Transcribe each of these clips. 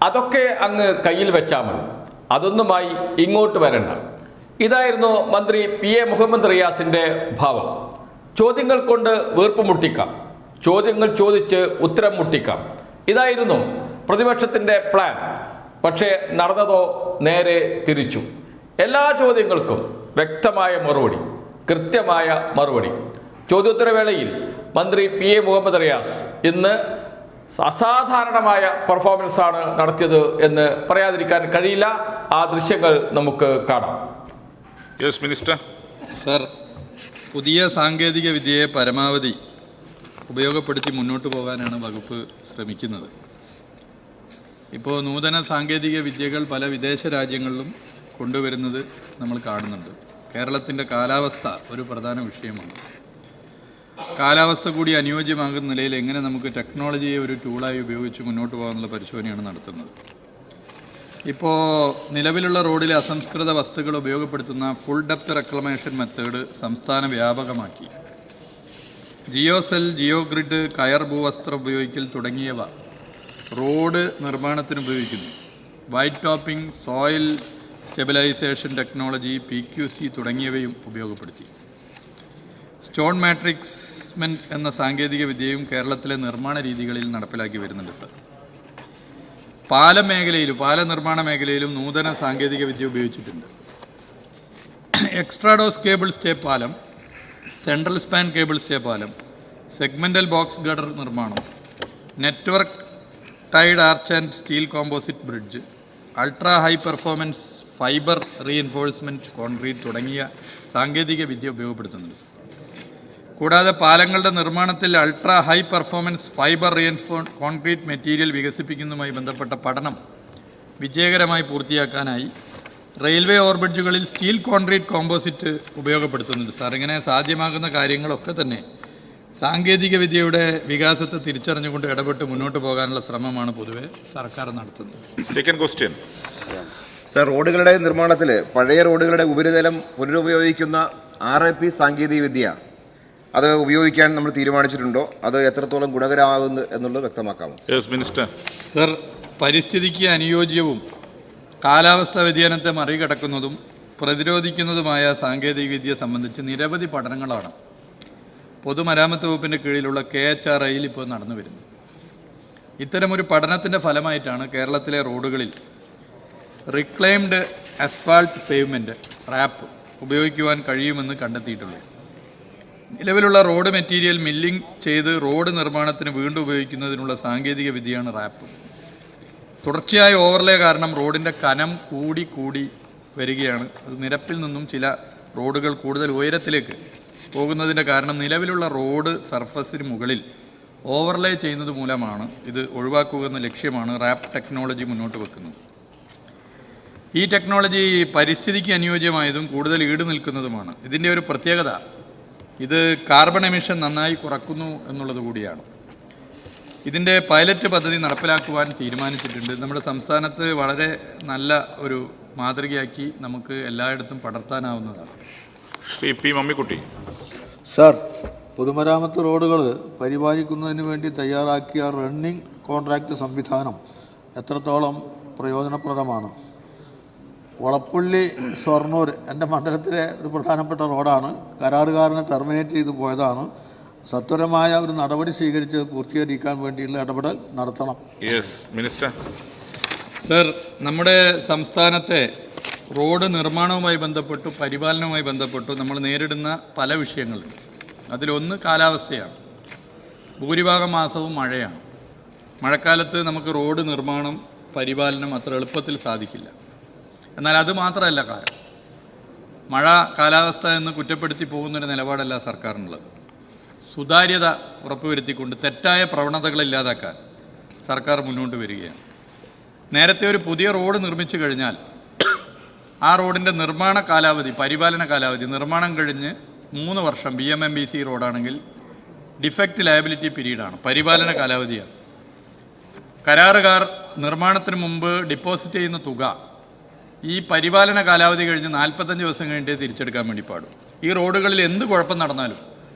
അതൊക്കെ അങ്ങ് കയ്യിൽ വെച്ചാൽ മതി, അതൊന്നുമായി ഇങ്ങോട്ട് വരണ്ട. ഇതായിരുന്നു മന്ത്രി പി എ മുഹമ്മദ് റിയാസിൻ്റെ ഭാവം. ചോദ്യങ്ങൾ കൊണ്ട് വീർപ്പ് മുട്ടിക്കാം, ചോദ്യങ്ങൾ ചോദിച്ച് ഉത്തരം മുട്ടിക്കാം, ഇതായിരുന്നു പ്രതിപക്ഷത്തിൻ്റെ പ്ലാൻ. പക്ഷേ നടന്നതോ നേരെ തിരിച്ചു. എല്ലാ ചോദ്യങ്ങൾക്കും വ്യക്തമായ മറുപടി, കൃത്യമായ മറുപടി. ചോദ്യോത്തരവേളയിൽ മന്ത്രി പി എ മുഹമ്മദ് റിയാസ് ഇന്ന് അസാധാരണമായ പെർഫോമൻസാണ് നടത്തിയത് എന്ന് പറയാതിരിക്കാൻ കഴിയില്ല. ആ ദൃശ്യങ്ങൾ നമുക്ക് കാണാം. Yes minister. സർ, പുതിയ സാങ്കേതിക വിദ്യയെ പരമാവധി ഉപയോഗപ്പെടുത്തി മുന്നോട്ട് പോകാനാണ് വകുപ്പ് ശ്രമിക്കുന്നത്. ഇപ്പോൾ നൂതന സാങ്കേതിക വിദ്യകൾ പല വിദേശ രാജ്യങ്ങളിലും കൊണ്ടുവരുന്നത് നമ്മൾ കാണുന്നുണ്ട്. കേരളത്തിൻ്റെ കാലാവസ്ഥ ഒരു പ്രധാന വിഷയമാണ്. കാലാവസ്ഥ കൂടി അനുയോജ്യമാകുന്ന നിലയിൽ എങ്ങനെ നമുക്ക് ടെക്നോളജിയെ ഒരു ടൂളായി ഉപയോഗിച്ച് മുന്നോട്ട് പോകാനുള്ള പരിശോധനയാണ് നടത്തുന്നത്. ഇപ്പോൾ നിലവിലുള്ള റോഡിലെ അസംസ്കൃത വസ്തുക്കൾ ഉപയോഗപ്പെടുത്തുന്ന ഫുൾ ഡെപ്ത് റെക്ലമേഷൻ മെത്തേഡ് സംസ്ഥാന വ്യാപകമാക്കി. ജിയോ സെൽ, ജിയോ ഗ്രിഡ്, കയർ ഭൂവസ്ത്രം ഉപയോഗിക്കൽ തുടങ്ങിയവ റോഡ് നിർമ്മാണത്തിന് ഉപയോഗിക്കുന്നു. White topping, soil stabilisation technology, PQC തുടങ്ങിയവയും ഉപയോഗപ്പെടുത്തി. സ്റ്റോൺ മാട്രിക്സ്മെൻറ്റ് എന്ന സാങ്കേതിക വിദ്യയും കേരളത്തിലെ നിർമ്മാണ രീതികളിൽ നടപ്പിലാക്കി വരുന്നുണ്ട്. സർ, പാല നിർമ്മാണ മേഖലയിലും നൂതന സാങ്കേതിക വിദ്യ ഉപയോഗിച്ചിട്ടുണ്ട്. എക്സ്ട്രാഡോസ് കേബിൾ സ്റ്റേ പാലം, സെൻട്രൽ സ്പാൻ കേബിൾ സ്റ്റേ പാലം, സെഗ്മെൻ്റൽ ബോക്സ് ഗഡർ നിർമ്മാണം, network tied arch and steel composite bridge, ultra high performance fibre reinforcement concrete തുടങ്ങിയ സാങ്കേതിക വിദ്യ ഉപയോഗപ്പെടുത്തുന്നുണ്ട്. കൂടാതെ പാലങ്ങളുടെ നിർമ്മാണത്തിൽ ultra high performance fibre concrete material വികസിപ്പിക്കുന്നതുമായി ബന്ധപ്പെട്ട പഠനം വിജയകരമായി പൂർത്തിയാക്കാനായി റെയിൽവേ ഓവർബ്രിഡ്ജുകളിൽ സ്റ്റീൽ കോൺക്രീറ്റ് കോമ്പോസിറ്റ് ഉപയോഗപ്പെടുത്തുന്നുണ്ട്. സാർ, ഇങ്ങനെ സാധ്യമാകുന്ന കാര്യങ്ങളൊക്കെ തന്നെ സാങ്കേതിക വിദ്യയുടെ വികാസത്തെ തിരിച്ചറിഞ്ഞുകൊണ്ട് ഇടപെട്ട് മുന്നോട്ട് പോകാനുള്ള ശ്രമമാണ് പൊതുവെ സർക്കാർ നടത്തുന്നത്. Second question. സർ, റോഡുകളുടെ നിർമ്മാണത്തിൽ പഴയ റോഡുകളുടെ ഉപരിതലം പുനരുപയോഗിക്കുന്ന RIP സാങ്കേതിക വിദ്യ അത് ഉപയോഗിക്കാൻ നമ്മൾ തീരുമാനിച്ചിട്ടുണ്ടോ? അത് എത്രത്തോളം ഗുണകരമാകുന്നു എന്നുള്ളത് വ്യക്തമാക്കാമോ? Yes minister. സർ, പരിസ്ഥിതിക്ക് അനുയോജ്യവും കാലാവസ്ഥാ വ്യതിയാനത്തെ മറികടക്കുന്നതും പ്രതിരോധിക്കുന്നതുമായ സാങ്കേതിക വിദ്യ സംബന്ധിച്ച് നിരവധി പഠനങ്ങളാണ് പൊതുമരാമത്ത് വകുപ്പിൻ്റെ കീഴിലുള്ള KHRIയിൽ ഇപ്പോൾ നടന്നു വരുന്നത്. ഇത്തരമൊരു പഠനത്തിൻ്റെ ഫലമായിട്ടാണ് കേരളത്തിലെ റോഡുകളിൽ റിക്ലെയിംഡ് അസ്ഫാൾട്ട് പേയ്മെൻറ്റ് RAP ഉപയോഗിക്കുവാൻ കഴിയുമെന്ന് കണ്ടെത്തിയിട്ടുള്ളത്. നിലവിലുള്ള റോഡ് മെറ്റീരിയൽ മില്ലിംഗ് ചെയ്ത് റോഡ് നിർമ്മാണത്തിന് വീണ്ടും ഉപയോഗിക്കുന്നതിനുള്ള സാങ്കേതിക വിദ്യയാണ് RAP. തുടർച്ചയായ ഓവർലേ കാരണം റോഡിൻ്റെ കനം കൂടി വരികയാണ്. അത് നിരപ്പിൽ നിന്നും ചില റോഡുകൾ കൂടുതൽ ഉയരത്തിലേക്ക് പോകുന്നതിൻ്റെ കാരണം നിലവിലുള്ള റോഡ് സർഫസിന് മുകളിൽ ഓവർലേ ചെയ്യുന്നത് മൂലമാണ്. ഇത് ഒഴിവാക്കുക എന്ന ലക്ഷ്യമാണ് RAP ടെക്നോളജി മുന്നോട്ട് വെക്കുന്നത്. ഈ ടെക്നോളജി പരിസ്ഥിതിക്ക് അനുയോജ്യമായതും കൂടുതൽ ഈട് നിൽക്കുന്നതുമാണ്. ഇതിൻ്റെ ഒരു പ്രത്യേകത, ഇത് കാർബൺ എമിഷൻ നന്നായി കുറക്കുന്നു എന്നുള്ളത് കൂടിയാണ്. ഇതിൻ്റെ പൈലറ്റ് പദ്ധതി നടപ്പിലാക്കുവാൻ തീരുമാനിച്ചിട്ടുണ്ട്. നമ്മുടെ സംസ്ഥാനത്ത് വളരെ നല്ല ഒരു മാതൃകയാക്കി നമുക്ക് എല്ലായിടത്തും പടർത്താനാവുന്നതാണ്. ശ്രീ പി മമ്മിക്കുട്ടി. സർ, പൊതുമരാമത്ത് റോഡുകൾ പരിപാലിക്കുന്നതിന് വേണ്ടി തയ്യാറാക്കിയ റണ്ണിംഗ് കോൺട്രാക്റ്റ് സംവിധാനം എത്രത്തോളം പ്രയോജനപ്രദമാണ്? വളപ്പുള്ളി ഷൊർണൂർ എൻ്റെ മണ്ഡലത്തിലെ ഒരു പ്രധാനപ്പെട്ട റോഡാണ്. കരാറുകാരനെ ടെർമിനേറ്റ് ചെയ്തു പോയതാണ്. സത്വരമായ ഒരു നടപടി സ്വീകരിച്ച് പൂർത്തീകരിക്കാൻ വേണ്ടിയുള്ള ഇടപെടൽ നടത്തണം. Yes minister. സർ, നമ്മുടെ സംസ്ഥാനത്തെ റോഡ് നിർമ്മാണവുമായി ബന്ധപ്പെട്ടു പരിപാലനവുമായി ബന്ധപ്പെട്ടു നമ്മൾ നേരിടുന്ന പല വിഷയങ്ങളുണ്ട്. അതിലൊന്ന് കാലാവസ്ഥയാണ്. ഭൂരിഭാഗം മാസവും മഴയാണ്. മഴക്കാലത്ത് നമുക്ക് റോഡ് നിർമ്മാണം പരിപാലനം അത്ര എളുപ്പത്തിൽ സാധിക്കില്ല. എന്നാൽ അത് മാത്രമല്ല കാരണം, മഴ കാലാവസ്ഥ എന്ന് കുറ്റപ്പെടുത്തി പോകുന്നൊരു നിലപാടല്ല സർക്കാരിനുള്ളത്. സുതാര്യത ഉറപ്പുവരുത്തിക്കൊണ്ട് തെറ്റായ പ്രവണതകൾ ഇല്ലാതാക്കാൻ സർക്കാർ മുന്നോട്ട് വരികയാണ്. നേരത്തെ ഒരു പുതിയ റോഡ് നിർമ്മിച്ചു കഴിഞ്ഞാൽ ആ റോഡിൻ്റെ നിർമ്മാണ കാലാവധി, പരിപാലന കാലാവധി, നിർമ്മാണം കഴിഞ്ഞ് 3 വർഷം BMMBC റോഡാണെങ്കിൽ ഡിഫക്റ്റ് ലയബിലിറ്റി പീരീഡാണ്, പരിപാലന കാലാവധിയാണ്. കരാറുകാർ നിർമ്മാണത്തിന് മുമ്പ് ഡിപ്പോസിറ്റ് ചെയ്യുന്ന തുക ഈ പരിപാലന കാലാവധി കഴിഞ്ഞ് 45 ദിവസം കഴിഞ്ഞിട്ടേ തിരിച്ചെടുക്കാൻ വേണ്ടി പാടും. ഈ റോഡുകളിൽ എന്ത് കുഴപ്പം നടന്നാലും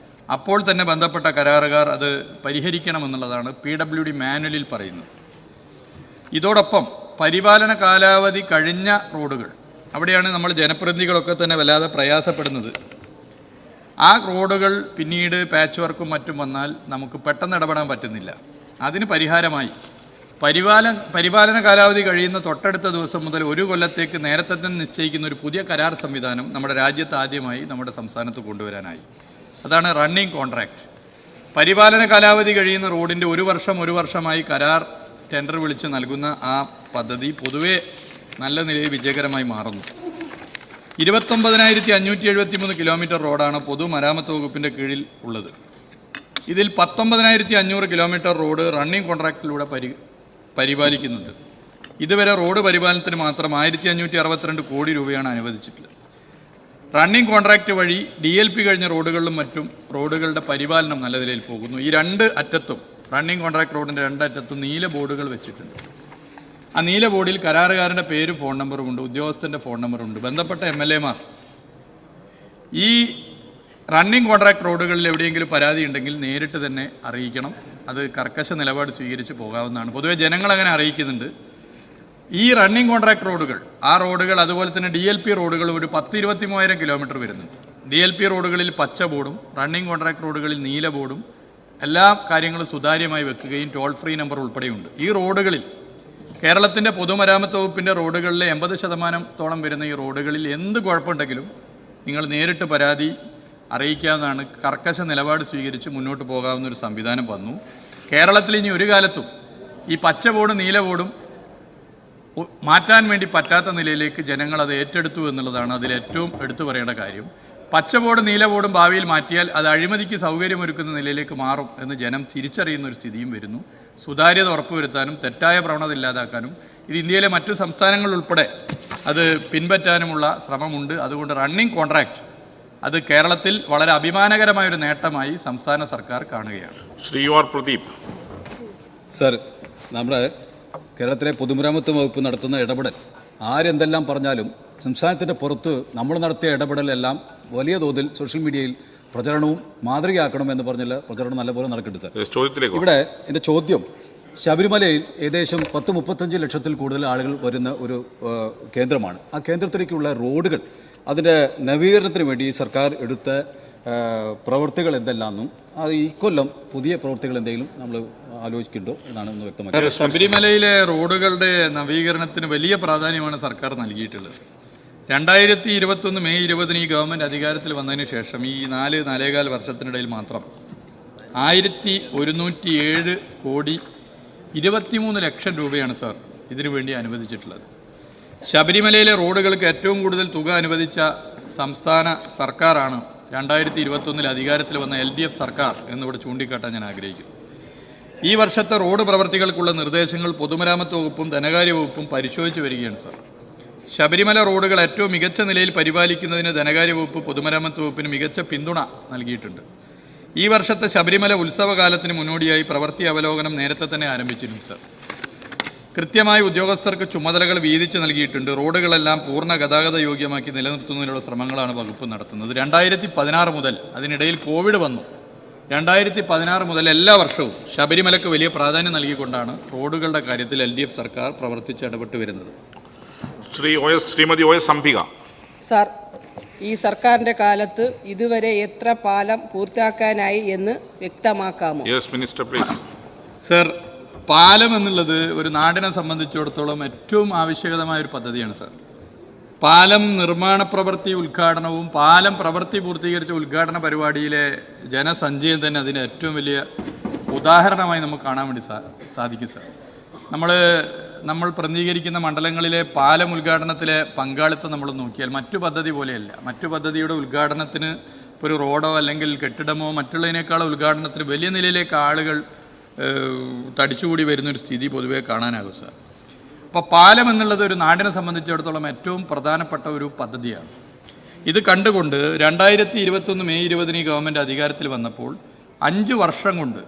അപ്പോൾ തന്നെ ബന്ധപ്പെട്ട കരാറുകാർ അത് പരിഹരിക്കണമെന്നുള്ളതാണ് PWD മാനുവലിൽ പറയുന്നത്. ഇതോടൊപ്പം പരിപാലന കാലാവധി കഴിഞ്ഞ റോഡുകൾ, അവിടെയാണ് നമ്മൾ ജനപ്രതിനിധികളൊക്കെ തന്നെ വല്ലാതെ പ്രയാസപ്പെടുന്നത്. ആ റോഡുകൾ പിന്നീട് പാച്ച് വർക്കും മറ്റും വന്നാൽ നമുക്ക് പെട്ടെന്ന് ഇടപെടാൻ പറ്റുന്നില്ല. അതിന് പരിഹാരമായി പരിപാലന കാലാവധി കഴിയുന്ന തൊട്ടടുത്ത ദിവസം മുതൽ 1 കൊല്ലത്തേക്ക് നേരത്തെ തന്നെ നിശ്ചയിക്കുന്ന ഒരു പുതിയ കരാർ സംവിധാനം നമ്മുടെ രാജ്യത്ത് ആദ്യമായി നമ്മുടെ സംസ്ഥാനത്ത് കൊണ്ടുവരാനായി. അതാണ് റണ്ണിംഗ് കോൺട്രാക്ട്. പരിപാലന കാലാവധി കഴിയുന്ന റോഡിൻ്റെ 1 വർഷമായി കരാർ ടെൻഡർ വിളിച്ച് നൽകുന്ന ആ പദ്ധതി പൊതുവെ നല്ല നിലയിൽ വിജയകരമായി മാറുന്നു. 29,573 കിലോമീറ്റർ റോഡാണ് പൊതുമരാമത്ത് വകുപ്പിൻ്റെ കീഴിൽ ഉള്ളത്. ഇതിൽ 19,500 കിലോമീറ്റർ റോഡ് റണ്ണിംഗ് കോൺട്രാക്റ്റിലൂടെ പരിപാലിക്കുന്നുണ്ട്. ഇതുവരെ റോഡ് പരിപാലനത്തിന് മാത്രം 1,562 കോടി രൂപയാണ് അനുവദിച്ചിട്ടുള്ളത്. റണ്ണിംഗ് കോൺട്രാക്റ്റ് വഴി DLP കഴിഞ്ഞ റോഡുകളിലും മറ്റും റോഡുകളുടെ പരിപാലനം നല്ല നിലയിൽ പോകുന്നു. ഈ 2 അറ്റത്തും റണ്ണിംഗ് കോൺട്രാക്ട് റോഡിൻ്റെ 2 അറ്റത്തും നീല ബോർഡുകൾ വെച്ചിട്ടുണ്ട്. ആ നീല ബോർഡിൽ കരാറുകാരൻ്റെ പേരും ഫോൺ നമ്പറും ഉണ്ട്, ഉദ്യോഗസ്ഥൻ്റെ ഫോൺ നമ്പറുണ്ട്. ബന്ധപ്പെട്ട MLA-മാർ ഈ റണ്ണിംഗ് കോൺട്രാക്ട് റോഡുകളിൽ എവിടെയെങ്കിലും പരാതി ഉണ്ടെങ്കിൽ നേരിട്ട് തന്നെ അറിയിക്കണം. അത് കർക്കശ നിലപാട് സ്വീകരിച്ച് പോകാവുന്നതാണ്. പൊതുവെ ജനങ്ങളങ്ങനെ അറിയിക്കുന്നുണ്ട്. ഈ റണ്ണിംഗ് കോൺട്രാക്ട് റോഡുകൾ, ആ റോഡുകൾ അതുപോലെ തന്നെ DLP റോഡുകൾ ഒരു 10-23,000 കിലോമീറ്റർ വരുന്നുണ്ട്. DLP റോഡുകളിൽ പച്ച ബോർഡും റണ്ണിംഗ് കോൺട്രാക്ട് റോഡുകളിൽ നീല ബോർഡും എല്ലാ കാര്യങ്ങളും സുതാര്യമായി വെക്കുകയും ടോൾ ഫ്രീ നമ്പർ ഉൾപ്പെടെയുണ്ട്. ഈ റോഡുകളിൽ കേരളത്തിൻ്റെ പൊതുമരാമത്ത് വകുപ്പിൻ്റെ റോഡുകളിലെ 80% വരുന്ന ഈ റോഡുകളിൽ എന്ത് കുഴപ്പമുണ്ടെങ്കിലും നിങ്ങൾ നേരിട്ട് പരാതി അറിയിക്കാവുന്നതാണ്. കർക്കശ നിലപാട് സ്വീകരിച്ച് മുന്നോട്ട് പോകാവുന്ന ഒരു സംവിധാനം വന്നു. കേരളത്തിൽ ഇനി ഒരു കാലത്തും ഈ പച്ച ബോർഡും നീല ബോർഡും മാറ്റാൻ വേണ്ടി പറ്റാത്ത നിലയിലേക്ക് ജനങ്ങൾ അത് ഏറ്റെടുത്തു എന്നുള്ളതാണ് അതിലേറ്റവും എടുത്തു പറയേണ്ട കാര്യം. പച്ച ബോർഡും നീല ബോർഡും ഭാവിയിൽ മാറ്റിയാൽ അത് അഴിമതിക്ക് സൗകര്യമൊരുക്കുന്ന നിലയിലേക്ക് മാറും എന്ന് ജനം തിരിച്ചറിയുന്ന ഒരു സ്ഥിതിയും വരുന്നു. സുതാര്യത ഉറപ്പുവരുത്താനും തെറ്റായ പ്രവണത ഇല്ലാതാക്കാനും ഇത് ഇന്ത്യയിലെ മറ്റു സംസ്ഥാനങ്ങളുൾപ്പെടെ അത് പിൻപറ്റാനുമുള്ള ശ്രമമുണ്ട്. അതുകൊണ്ട് റണ്ണിംഗ് കോൺട്രാക്ട് അത് കേരളത്തിൽ വളരെ അഭിമാനകരമായൊരു നേട്ടമായി സംസ്ഥാന സർക്കാർ കാണുകയാണ്. ശ്രീ പ്രദീപ്. സർ, നമ്മുടെ കേരളത്തിലെ പൊതുമരാമത്ത് വകുപ്പ് നടത്തുന്ന ഇടപെടൽ ആരെന്തെല്ലാം പറഞ്ഞാലും സംസ്ഥാനത്തിൻ്റെ പുറത്ത് നമ്മൾ നടത്തിയ ഇടപെടലെല്ലാം വലിയ തോതിൽ സോഷ്യൽ മീഡിയയിൽ പ്രചരണവും മാതൃകയാക്കണമെന്ന് പറഞ്ഞാൽ പ്രചരണം നല്ലപോലെ നടക്കുന്നുണ്ട് സർ. ഇവിടെ എൻ്റെ ചോദ്യം, ശബരിമലയിൽ ഏകദേശം 10-35 ലക്ഷത്തിൽ കൂടുതൽ ആളുകൾ വരുന്ന ഒരു കേന്ദ്രമാണ്. ആ കേന്ദ്രത്തിലേക്കുള്ള റോഡുകൾ അതിൻ്റെ നവീകരണത്തിന് വേണ്ടി സർക്കാർ എടുത്ത പ്രവൃത്തികൾ എന്തെല്ലാമെന്നും അത് ഈ കൊല്ലം പുതിയ പ്രവൃത്തികൾ എന്തെങ്കിലും നമ്മൾ ആലോചിക്കുന്നുണ്ടോ എന്നാണ് ഒന്ന് വ്യക്തമാക്കി. ശബരിമലയിലെ റോഡുകളുടെ നവീകരണത്തിന് വലിയ പ്രാധാന്യമാണ് സർക്കാർ നൽകിയിട്ടുള്ളത്. 2021 മെയ് 20 ഈ ഗവൺമെൻറ് അധികാരത്തിൽ വന്നതിന് ശേഷം ഈ 4-4.25 വർഷത്തിനിടയിൽ മാത്രം 1,107 കോടി 23 ലക്ഷം രൂപയാണ് സാർ ഇതിനു വേണ്ടി അനുവദിച്ചിട്ടുള്ളത്. ശബരിമലയിലെ റോഡുകൾക്ക് ഏറ്റവും കൂടുതൽ തുക അനുവദിച്ച സംസ്ഥാന സർക്കാരാണ് 2021 അധികാരത്തിൽ വന്ന LDF സർക്കാർ എന്നിവിടെ ചൂണ്ടിക്കാട്ടാൻ ഞാൻ ആഗ്രഹിക്കുന്നു. ഈ വർഷത്തെ റോഡ് പ്രവർത്തികൾക്കുള്ള നിർദ്ദേശങ്ങൾ പൊതുമരാമത്ത് വകുപ്പും ധനകാര്യ വകുപ്പും പരിശോധിച്ച് വരികയാണ് സാർ. ശബരിമല റോഡുകൾ ഏറ്റവും മികച്ച നിലയിൽ പരിപാലിക്കുന്നതിന് ധനകാര്യ വകുപ്പ് പൊതുമരാമത്ത് വകുപ്പിന് മികച്ച പിന്തുണ നൽകിയിട്ടുണ്ട്. ഈ വർഷത്തെ ശബരിമല ഉത്സവകാലത്തിന് മുന്നോടിയായി പ്രവൃത്തി അവലോകനം നേരത്തെ തന്നെ ആരംഭിച്ചിരുന്നു സാർ. കൃത്യമായി ഉദ്യോഗസ്ഥർക്ക് ചുമതലകൾ വീതിച്ച് നൽകിയിട്ടുണ്ട്. റോഡുകളെല്ലാം പൂർണ്ണ ഗതാഗത യോഗ്യമാക്കി നിലനിർത്തുന്നതിനുള്ള ശ്രമങ്ങളാണ് വകുപ്പ് നടത്തുന്നത്. 2016 മുതൽ, അതിനിടയിൽ കോവിഡ് വന്നു, 2016 മുതൽ എല്ലാ വർഷവും ശബരിമലയ്ക്ക് വലിയ പ്രാധാന്യം നൽകിക്കൊണ്ടാണ് റോഡുകളുടെ കാര്യത്തിൽ LDF സർക്കാർ പ്രവർത്തിച്ച് ഇടപെട്ട് വരുന്നത്. ശ്രീമതി OS അംബിക. സാർ, ഈ സർക്കാരിന്റെ കാലത്ത് ഇതുവരെ എത്ര പാലം പൂർത്തിയാക്കാനായി എന്ന് വ്യക്തമാക്കാമോ? Yes minister please. സർ, പാലം എന്നുള്ളത് ഒരു നാടിനെ സംബന്ധിച്ചിടത്തോളം ഏറ്റവും ആവശ്യകതമായ ഒരു പദ്ധതിയാണ് സാർ. പാലം നിർമ്മാണ പ്രവൃത്തി ഉദ്ഘാടനവും പാലം പ്രവൃത്തി പൂർത്തീകരിച്ച ഉദ്ഘാടന പരിപാടിയിലെ ജനസഞ്ചയം തന്നെ അതിന് ഏറ്റവും വലിയ ഉദാഹരണമായി നമുക്ക് കാണാൻ വേണ്ടി സാധിക്കും സാർ. നമ്മൾ പ്രതിനിധീകരിക്കുന്ന മണ്ഡലങ്ങളിലെ പാലം ഉദ്ഘാടനത്തിലെ പങ്കാളിത്തം നമ്മൾ നോക്കിയാൽ മറ്റു പദ്ധതി പോലെയല്ല. മറ്റു പദ്ധതിയുടെ ഉദ്ഘാടനത്തിന് ഒരു റോഡോ അല്ലെങ്കിൽ കെട്ടിടമോ മറ്റുള്ളതിനേക്കാൾ ഉദ്ഘാടനത്തിന് വലിയ നിലയിലേക്ക് ആളുകൾ തടിച്ചുകൂടി വരുന്നൊരു സ്ഥിതി പൊതുവേ കാണാനാകും സാർ. അപ്പോൾ പാലം എന്നുള്ളത് ഒരു നാടിനെ സംബന്ധിച്ചിടത്തോളം ഏറ്റവും പ്രധാനപ്പെട്ട ഒരു പദ്ധതിയാണ്. ഇത് കണ്ടുകൊണ്ട് 2021 മെയ് 20 ഗവൺമെൻറ് അധികാരത്തിൽ വന്നപ്പോൾ 5 വർഷം കൊണ്ട്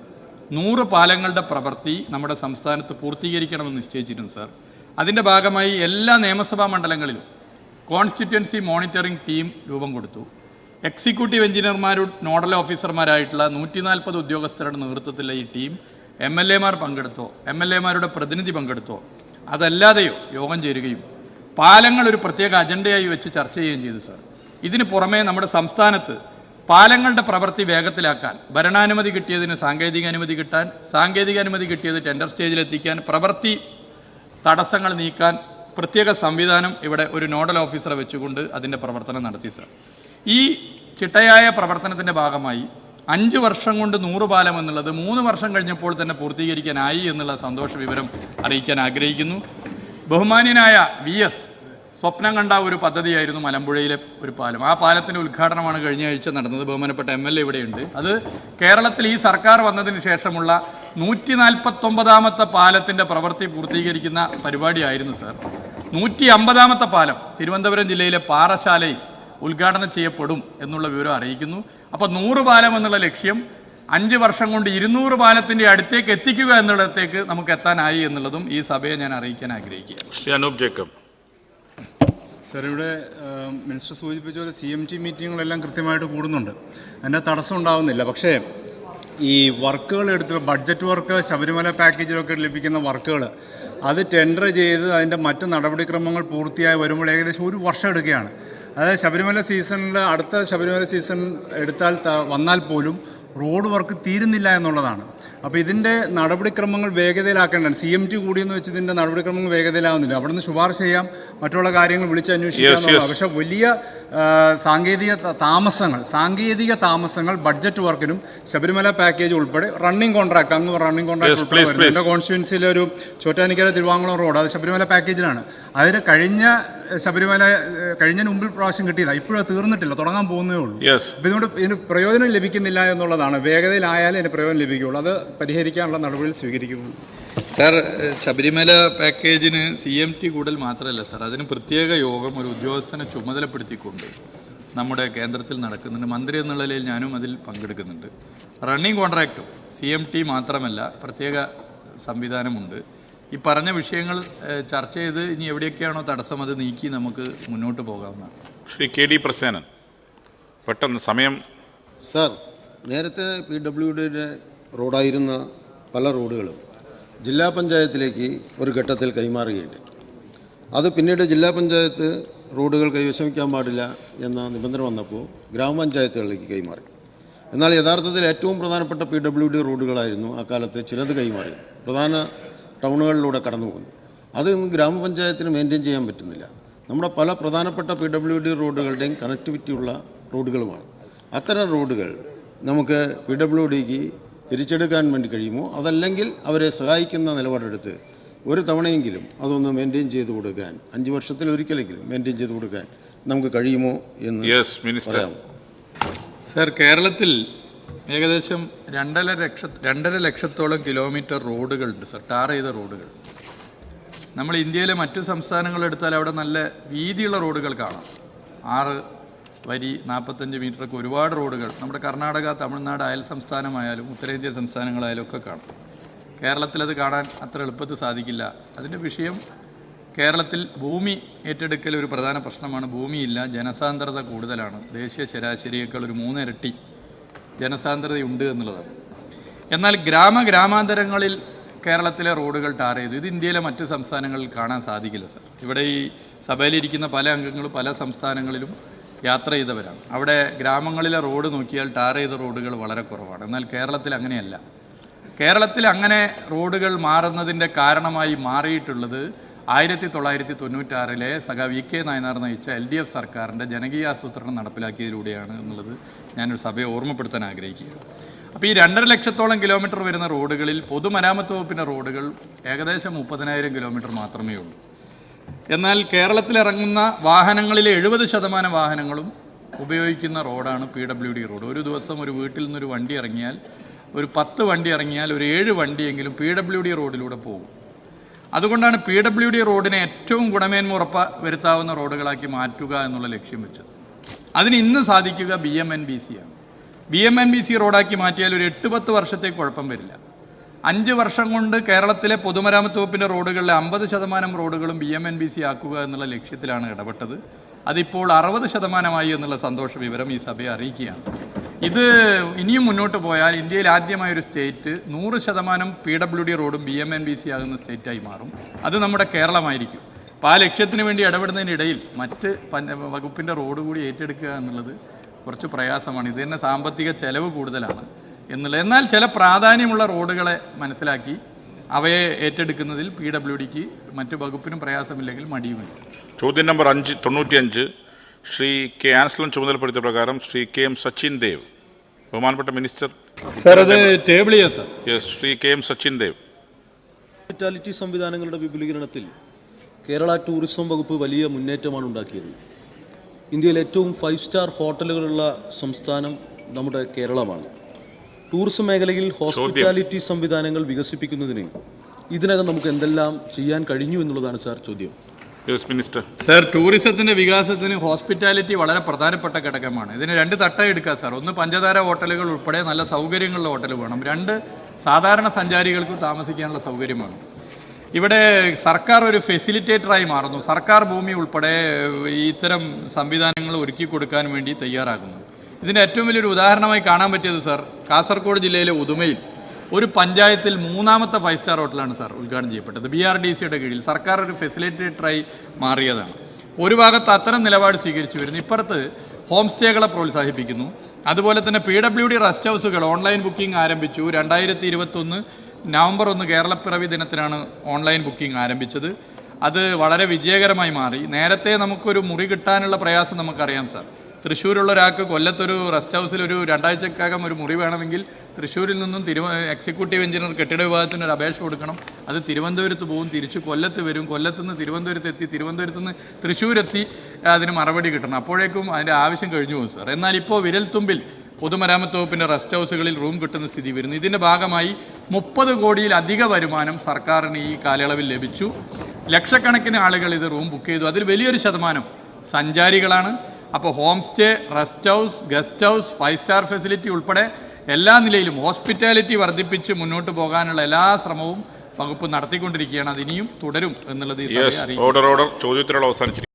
100 പാലങ്ങളുടെ പ്രവൃത്തി നമ്മുടെ സംസ്ഥാനത്ത് പൂർത്തീകരിക്കണമെന്ന് നിശ്ചയിച്ചിരുന്നു സാർ. അതിൻ്റെ ഭാഗമായി എല്ലാ നിയമസഭാ മണ്ഡലങ്ങളിലും കോൺസ്റ്റിറ്റ്യുവൻസി മോണിറ്ററിംഗ് ടീം രൂപം കൊടുത്തു. എക്സിക്യൂട്ടീവ് എഞ്ചിനീയർമാരും നോഡൽ ഓഫീസർമാരായിട്ടുള്ള 140 ഉദ്യോഗസ്ഥരുടെ നേതൃത്വത്തിലുള്ള ഈ ടീം MLA-മാർ പങ്കെടുത്തോ, MLA-മാരുടെ പ്രതിനിധി പങ്കെടുത്തോ, അതല്ലാതെയോ യോഗം ചേരുകയും പാലങ്ങൾ ഒരു പ്രത്യേക അജണ്ടയായി വെച്ച് ചർച്ച ചെയ്യുകയും ചെയ്തു സാർ. ഇതിന് പുറമെ നമ്മുടെ സംസ്ഥാനത്ത് പാലങ്ങളുടെ പ്രവൃത്തി വേഗത്തിലാക്കാൻ ഭരണാനുമതി കിട്ടിയതിന് സാങ്കേതിക അനുമതി കിട്ടാൻ, സാങ്കേതിക അനുമതി കിട്ടിയത് ടെൻഡർ സ്റ്റേജിലെത്തിക്കാൻ, പ്രവൃത്തി തടസ്സങ്ങൾ നീക്കാൻ പ്രത്യേക സംവിധാനം ഇവിടെ ഒരു നോഡൽ ഓഫീസറെ വെച്ചുകൊണ്ട് അതിൻ്റെ പ്രവർത്തനം നടത്തി സാർ. ഈ ചിട്ടയായ പ്രവർത്തനത്തിൻ്റെ ഭാഗമായി 5 വർഷം കൊണ്ട് 100 പാലം എന്നുള്ളത് 3 വർഷം കഴിഞ്ഞപ്പോൾ തന്നെ പൂർത്തീകരിക്കാനായി എന്നുള്ള സന്തോഷ വിവരം അറിയിക്കാൻ ആഗ്രഹിക്കുന്നു. ബഹുമാന്യനായ VS സ്വപ്നം കണ്ട ഒരു പദ്ധതിയായിരുന്നു മലമ്പുഴയിലെ ഒരു പാലം. ആ പാലത്തിൻ്റെ ഉദ്ഘാടനമാണ് കഴിഞ്ഞ ആഴ്ച നടന്നത്. ബഹുമാനപ്പെട്ട MLA ഇവിടെയുണ്ട്. അത് കേരളത്തിൽ ഈ സർക്കാർ വന്നതിന് ശേഷമുള്ള 149ാമത്തെ പാലത്തിൻ്റെ പ്രവൃത്തി പൂർത്തീകരിക്കുന്ന പരിപാടിയായിരുന്നു സാർ. 150ാമത്തെ പാലം തിരുവനന്തപുരം ജില്ലയിലെ പാറശാലയിൽ ഉദ്ഘാടനം ചെയ്യപ്പെടും എന്നുള്ള വിവരം അറിയിക്കുന്നു. അപ്പോൾ 100 പാലം എന്നുള്ള ലക്ഷ്യം 5 വർഷം കൊണ്ട് 200 പാലത്തിൻ്റെ അടുത്തേക്ക് എത്തിക്കുക എന്നുള്ളടത്തേക്ക് നമുക്ക് എത്താനായി എന്നുള്ളതും ഈ സഭയെ ഞാൻ അറിയിക്കാൻ ആഗ്രഹിക്കുകയാണ്. ശ്രീ അനൂപ് ജേക്കബ്. സാർ, ഇവിടെ മിനിസ്റ്റർ സൂചിപ്പിച്ച പോലെ CMT മീറ്റിങ്ങുകളെല്ലാം കൃത്യമായിട്ട് കൂടുന്നുണ്ട്, അതിൻ്റെ തടസ്സം ഉണ്ടാകുന്നില്ല. പക്ഷേ ഈ വർക്കുകൾ എടുത്ത് ബഡ്ജറ്റ് വർക്ക്, ശബരിമല പാക്കേജിലൊക്കെ ലഭിക്കുന്ന വർക്കുകൾ അത് ടെൻഡർ ചെയ്ത് അതിൻ്റെ മറ്റ് നടപടിക്രമങ്ങൾ പൂർത്തിയായി വരുമ്പോൾ ഏകദേശം 1 വർഷം എടുക്കുകയാണ്. അതായത് ശബരിമല സീസണിൽ അടുത്ത ശബരിമല സീസൺ എടുത്താൽ വന്നാൽ പോലും റോഡ് വർക്ക് തീരുന്നില്ല എന്നുള്ളതാണ്. അപ്പോൾ ഇതിൻ്റെ നടപടിക്രമങ്ങൾ വേഗതയിലാക്കേണ്ടതാണ്. CMT കൂടിയെന്ന് വെച്ച് ഇതിൻ്റെ നടപടിക്രമങ്ങൾ വേഗതയിലാവുന്നില്ല. അവിടെ നിന്ന് ശുപാർശ ചെയ്യാം, മറ്റുള്ള കാര്യങ്ങൾ വിളിച്ചന്വേഷിക്കാം. പക്ഷേ വലിയ സാങ്കേതിക താമസങ്ങൾ ബഡ്ജറ്റ് വർക്കിനും ശബരിമല പാക്കേജ് ഉൾപ്പെടെ റണ്ണിംഗ് കോൺട്രാക്ട് ഉൾപ്പെടെ എൻ്റെ കോൺസ്റ്റിറ്റ്യുവൻസിയിലെ ഒരു ചോറ്റാനിക്കര തിരുവാങ്കുളം റോഡ് അത് ശബരിമല പാക്കേജിലാണ്. അതിന് കഴിഞ്ഞ മുമ്പിൽ പ്രാവശ്യം കിട്ടിയതാണ്. ഇപ്പോഴും തീർന്നിട്ടില്ല, തുടങ്ങാൻ പോകുന്നേ ഉള്ളൂ. അപ്പോൾ ഇതുകൊണ്ട് ഇതിന് പ്രയോജനം ലഭിക്കുന്നില്ല എന്നുള്ളതാണ്. വേഗതയിലായാലും ഇതിന് പ്രയോജനം ലഭിക്കുകയുള്ളൂ. അത് പരിഹരിക്കാനുള്ള നടപടികൾ സ്വീകരിക്കുകയുള്ളൂ. സാർ, ശബരിമല പാക്കേജിന് CMT കൂടൽ മാത്രമല്ല സാർ, അതിന് പ്രത്യേക യോഗം ഒരു ഉദ്യോഗസ്ഥനെ ചുമതലപ്പെടുത്തിക്കൊണ്ട് നമ്മുടെ കേന്ദ്രത്തിൽ നടക്കുന്നുണ്ട്. മന്ത്രി എന്നുള്ള നിലയിൽ ഞാനും അതിൽ പങ്കെടുക്കുന്നുണ്ട്. റണ്ണിംഗ് കോൺട്രാക്റ്റും CMT മാത്രമല്ല പ്രത്യേക സംവിധാനമുണ്ട്. ഈ പറഞ്ഞ വിഷയങ്ങൾ ചർച്ച ചെയ്ത് ഇനി എവിടെയൊക്കെയാണോ തടസ്സം അത് നീക്കി നമുക്ക് മുന്നോട്ട് പോകാവുന്നതാണ്. ശ്രീ KD പ്രസേനൻ, പെട്ടെന്ന് സമയം. സാർ, നേരത്തെ PWDയുടെ റോഡായിരുന്ന പല റോഡുകളും ജില്ലാ പഞ്ചായത്തിലേക്ക് ഒരു ഘട്ടത്തിൽ കൈമാറുകയുണ്ട്. അത് പിന്നീട് ജില്ലാ പഞ്ചായത്ത് റോഡുകൾ കൈവശം വയ്ക്കാൻ പാടില്ല എന്ന നിബന്ധന വന്നപ്പോൾ ഗ്രാമപഞ്ചായത്തുകളിലേക്ക് കൈമാറി. എന്നാൽ യഥാർത്ഥത്തിൽ ഏറ്റവും പ്രധാനപ്പെട്ട PWD റോഡുകളായിരുന്നു അക്കാലത്ത് ചിലത് കൈമാറിയത്. പ്രധാന ടൗണുകളിലൂടെ കടന്നു പോകുന്നു. അത് ഗ്രാമപഞ്ചായത്തിന് മെയിൻറ്റെയിൻ ചെയ്യാൻ പറ്റുന്നില്ല. നമ്മുടെ പല പ്രധാനപ്പെട്ട PWD റോഡുകളുടെയും കണക്ടിവിറ്റിയുള്ള റോഡുകളുമാണ്. അത്തരം റോഡുകൾ നമുക്ക് PWDക്ക് തിരിച്ചെടുക്കാൻ വേണ്ടി കഴിയുമോ, അതല്ലെങ്കിൽ അവരെ സഹായിക്കുന്ന നിലപാടെടുത്ത് ഒരു തവണയെങ്കിലും അതൊന്ന് മെയിൻറ്റെയിൻ ചെയ്ത് കൊടുക്കാൻ, 5 വർഷത്തിൽ ഒരിക്കലെങ്കിലും മെയിൻറ്റെയിൻ ചെയ്ത് കൊടുക്കാൻ നമുക്ക് കഴിയുമോ എന്ന് പറയാമോ? സാർ, കേരളത്തിൽ ഏകദേശം 2.5 ലക്ഷത്തോളം കിലോമീറ്റർ റോഡുകളുണ്ട് സാർ, ടാർ ചെയ്ത റോഡുകൾ. നമ്മൾ ഇന്ത്യയിലെ മറ്റു സംസ്ഥാനങ്ങളെടുത്താൽ അവിടെ നല്ല വീതിയുള്ള റോഡുകൾ കാണാം. 6 വരി 45 മീറ്ററൊക്കെ ഒരുപാട് റോഡുകൾ നമ്മുടെ കർണാടക, തമിഴ്നാട്, അയൽ സംസ്ഥാനമായാലും ഉത്തരേന്ത്യൻ സംസ്ഥാനങ്ങളായാലും ഒക്കെ കാണാം. കേരളത്തിലത് കാണാൻ അത്ര എളുപ്പത്തിൽ സാധിക്കില്ല. അതിൻ്റെ വിഷയം കേരളത്തിൽ ഭൂമി ഏറ്റെടുക്കൽ ഒരു പ്രധാന പ്രശ്നമാണ്. ഭൂമിയില്ല, ജനസാന്ദ്രത കൂടുതലാണ്. ദേശീയ ശരാശരിയേക്കാൾ ഒരു 3 ഇരട്ടി ജനസാന്ദ്രതയുണ്ട് എന്നുള്ളതാണ്. എന്നാൽ ഗ്രാമാന്തരങ്ങളിൽ കേരളത്തിലെ റോഡുകൾ ടാർ ചെയ്തു. ഇത് ഇന്ത്യയിലെ മറ്റ് സംസ്ഥാനങ്ങളിൽ കാണാൻ സാധിക്കില്ല സാർ. ഇവിടെ ഈ സഭയിലിരിക്കുന്ന പല അംഗങ്ങളും പല സംസ്ഥാനങ്ങളിലും യാത്ര ചെയ്തവരാണ്. അവിടെ ഗ്രാമങ്ങളിലെ റോഡ് നോക്കിയാൽ ടാർ ചെയ്ത റോഡുകൾ വളരെ കുറവാണ്. എന്നാൽ കേരളത്തിൽ അങ്ങനെയല്ല. കേരളത്തിൽ അങ്ങനെ റോഡുകൾ മാറുന്നതിൻ്റെ കാരണമായി മാറിയിട്ടുള്ളത് 1996 സഖാ VK നായനാർ നയിച്ച LDF സർക്കാരിൻ്റെ ജനകീയാസൂത്രണം നടപ്പിലാക്കിയതിലൂടെയാണ് എന്നുള്ളത് ഞാനൊരു സഭയെ ഓർമ്മപ്പെടുത്താൻ ആഗ്രഹിക്കുകയാണ്. അപ്പോൾ ഈ 2.5 ലക്ഷത്തോളം കിലോമീറ്റർ വരുന്ന റോഡുകളിൽ പൊതുമരാമത്ത് വകുപ്പിൻ്റെ റോഡുകൾ ഏകദേശം 30,000 കിലോമീറ്റർ മാത്രമേ ഉള്ളൂ. എന്നാൽ കേരളത്തിലിറങ്ങുന്ന വാഹനങ്ങളിലെ 70% വാഹനങ്ങളും ഉപയോഗിക്കുന്ന റോഡാണ് PWD റോഡ്. ഒരു ദിവസം ഒരു വീട്ടിൽ നിന്നൊരു വണ്ടി ഇറങ്ങിയാൽ, ഒരു 10 വണ്ടി ഇറങ്ങിയാൽ ഒരു 7 വണ്ടിയെങ്കിലും PWD റോഡിലൂടെ പോകും. അതുകൊണ്ടാണ് PWD റോഡിനെ ഏറ്റവും ഗുണമേന്മ വരുത്താവുന്ന റോഡുകളാക്കി മാറ്റുക എന്നുള്ള ലക്ഷ്യം വെച്ചത്. അതിന് ഇന്ന് സാധിക്കുക BMNBC ആണ്. BMNBC റോഡാക്കി മാറ്റിയാൽ ഒരു 8-10 വർഷത്തേക്ക് കുഴപ്പം വരില്ല. 5 വർഷം കൊണ്ട് കേരളത്തിലെ പൊതുമരാമത്ത് വകുപ്പിൻ്റെ റോഡുകളിലെ 50% റോഡുകളും BMNBC ആക്കുക എന്നുള്ള ലക്ഷ്യത്തിലാണ് ഇടപെട്ടത്. അതിപ്പോൾ 60% എന്നുള്ള സന്തോഷ വിവരം ഈ സഭയെ അറിയിക്കുകയാണ്. ഇത് ഇനിയും മുന്നോട്ട് പോയാൽ ഇന്ത്യയിൽ ആദ്യമായൊരു സ്റ്റേറ്റ് 100% PWD റോഡും BMNBC ആകുന്ന സ്റ്റേറ്റായി മാറും. അത് നമ്മുടെ കേരളമായിരിക്കും. അപ്പോൾ ആ ലക്ഷ്യത്തിന് വേണ്ടി ഇടപെടുന്നതിനിടയിൽ മറ്റ് വകുപ്പിൻ്റെ റോഡ് കൂടി ഏറ്റെടുക്കുക എന്നുള്ളത് കുറച്ച് പ്രയാസമാണ്. ഇത് തന്നെ സാമ്പത്തിക ചെലവ് കൂടുതലാണ് എന്നുള്ളത്. എന്നാൽ ചില പ്രാധാന്യമുള്ള റോഡുകളെ മനസ്സിലാക്കി അവയെ ഏറ്റെടുക്കുന്നതിൽ PWDക്ക് മറ്റു വകുപ്പിനും പ്രയാസമില്ലെങ്കിൽ മടിയുമില്ല. ചോദ്യം നമ്പർ 95 ശ്രീ കെ ആൻസ്ലൻ ചുമതലപ്പെടുത്തിയ പ്രകാരം ശ്രീ KM സച്ചിൻ ദേവ്, ബഹുമാനപ്പെട്ട മിനിസ്റ്റർ. സാർ അത് ടേബിൾ ചെയ്യാം sir. Yes, Shri KM Sachin Dev. Hospitality സംവിധാനങ്ങളുടെ വിപുലീകരണത്തിൽ കേരള ടൂറിസം വകുപ്പ് വലിയ മുന്നേറ്റമാണ് ഉണ്ടാക്കിയത്. ഇന്ത്യയിൽ ഏറ്റവും 5 സ്റ്റാർ ഹോട്ടലുകളുള്ള സംസ്ഥാനം നമ്മുടെ കേരളമാണ്. ടൂറിസം മേഖലയിൽ ഹോസ്പിറ്റാലിറ്റി സംവിധാനങ്ങൾ വികസിപ്പിക്കുന്നതിന് ഇതിനകം നമുക്ക് എന്തെല്ലാം ചെയ്യാൻ കഴിഞ്ഞു എന്നുള്ളതാണ് സാർ ചോദ്യം. മിനിസ്റ്റർ. സാർ, ടൂറിസത്തിൻ്റെ വികാസത്തിന് ഹോസ്പിറ്റാലിറ്റി വളരെ പ്രധാനപ്പെട്ട ഘടകമാണ്. ഇതിന് 2 തട്ടായി എടുക്കുക സാർ. ഒന്ന്, പഞ്ചതാര ഹോട്ടലുകൾ ഉൾപ്പെടെ നല്ല സൗകര്യങ്ങളുള്ള ഹോട്ടൽ വേണം. 2, സാധാരണ സഞ്ചാരികൾക്ക് താമസിക്കാനുള്ള സൗകര്യമാണ്. ഇവിടെ സർക്കാർ ഒരു ഫെസിലിറ്റേറ്ററായി മാറുന്നു. സർക്കാർ ഭൂമി ഉൾപ്പെടെ ഇത്തരം സംവിധാനങ്ങൾ ഒരുക്കി കൊടുക്കാൻ വേണ്ടി തയ്യാറാകുന്നു. ഇതിൻ്റെ ഏറ്റവും വലിയൊരു ഉദാഹരണമായി കാണാൻ പറ്റിയത് സാർ, കാസർഗോഡ് ജില്ലയിലെ ഉദുമയിൽ ഒരു പഞ്ചായത്തിൽ 3ാമത്തെ 5 സ്റ്റാർ ഹോട്ടലാണ് സാർ ഉദ്ഘാടനം ചെയ്യപ്പെട്ടത്. BRDCയുടെ കീഴിൽ സർക്കാർ ഒരു ഫെസിലിറ്റേറ്ററായി മാറിയതാണ്. ഒരു ഭാഗത്ത് അത്തരം നിലപാട് സ്വീകരിച്ചു വരുന്നു, ഇപ്പുറത്ത് ഹോം സ്റ്റേകളെ പ്രോത്സാഹിപ്പിക്കുന്നു. അതുപോലെ തന്നെ PWD റെസ്റ്റ് ഹൗസുകൾ ഓൺലൈൻ ബുക്കിംഗ് ആരംഭിച്ചു. 2021 നവംബർ 1 കേരളപ്പിറവി ദിനത്തിനാണ് ഓൺലൈൻ ബുക്കിംഗ് ആരംഭിച്ചത്. അത് വളരെ വിജയകരമായി മാറി. നേരത്തെ നമുക്കൊരു മുറി കിട്ടാനുള്ള പ്രയാസം നമുക്കറിയാം സാർ. തൃശ്ശൂരുള്ള ഒരാൾക്ക് കൊല്ലത്തൊരു റെസ്റ്റ് ഹൗസിൽ ഒരു 2 ആഴ്ചക്കകം ഒരു മുറി വേണമെങ്കിൽ തൃശ്ശൂരിൽ നിന്നും എക്സിക്യൂട്ടീവ് എഞ്ചിനീയർ കെട്ടിട വിഭാഗത്തിന് ഒരു അപേക്ഷ കൊടുക്കണം. അത് തിരുവനന്തപുരത്ത് പോകും, തിരിച്ച് കൊല്ലത്ത് വരും, കൊല്ലത്ത് നിന്ന് തിരുവനന്തപുരത്ത് എത്തി, തിരുവനന്തപുരത്ത് നിന്ന് തൃശ്ശൂരെത്തി അതിന് മറുപടി കിട്ടണം. അപ്പോഴേക്കും അതിൻ്റെ ആവശ്യം കഴിഞ്ഞു പോകും സാർ. എന്നാൽ ഇപ്പോൾ വിരൽത്തുമ്പിൽ പൊതുമരാമത്ത് വകുപ്പിൻ്റെ റെസ്റ്റ് ഹൗസുകളിൽ റൂം കിട്ടുന്ന സ്ഥിതി വരുന്നു. ഇതിൻ്റെ ഭാഗമായി 30 കോടിയിലധിക വരുമാനം സർക്കാരിന് ഈ കാലയളവിൽ ലഭിച്ചു. ലക്ഷക്കണക്കിന് ആളുകൾ ഇത് റൂം ബുക്ക് ചെയ്തു. അതിൽ വലിയൊരു ശതമാനം സഞ്ചാരികളാണ്. അപ്പോൾ home stay, rest house, guest house, 5 star facility ഉൾപ്പെടെ എല്ലാ നിലയിലും ഹോസ്പിറ്റാലിറ്റി വർദ്ധിപ്പിച്ച് മുന്നോട്ട് പോകാനുള്ള എല്ലാ ശ്രമവും വകുപ്പ് നടത്തിക്കൊണ്ടിരിക്കുകയാണ്. അത് ഇനിയും തുടരും എന്നുള്ളത് ഈ സഭയെ അറിയിക്കുന്നു. ചോദ്യോത്തരങ്ങൾ അവസാനിച്ചിരിക്കുന്നു.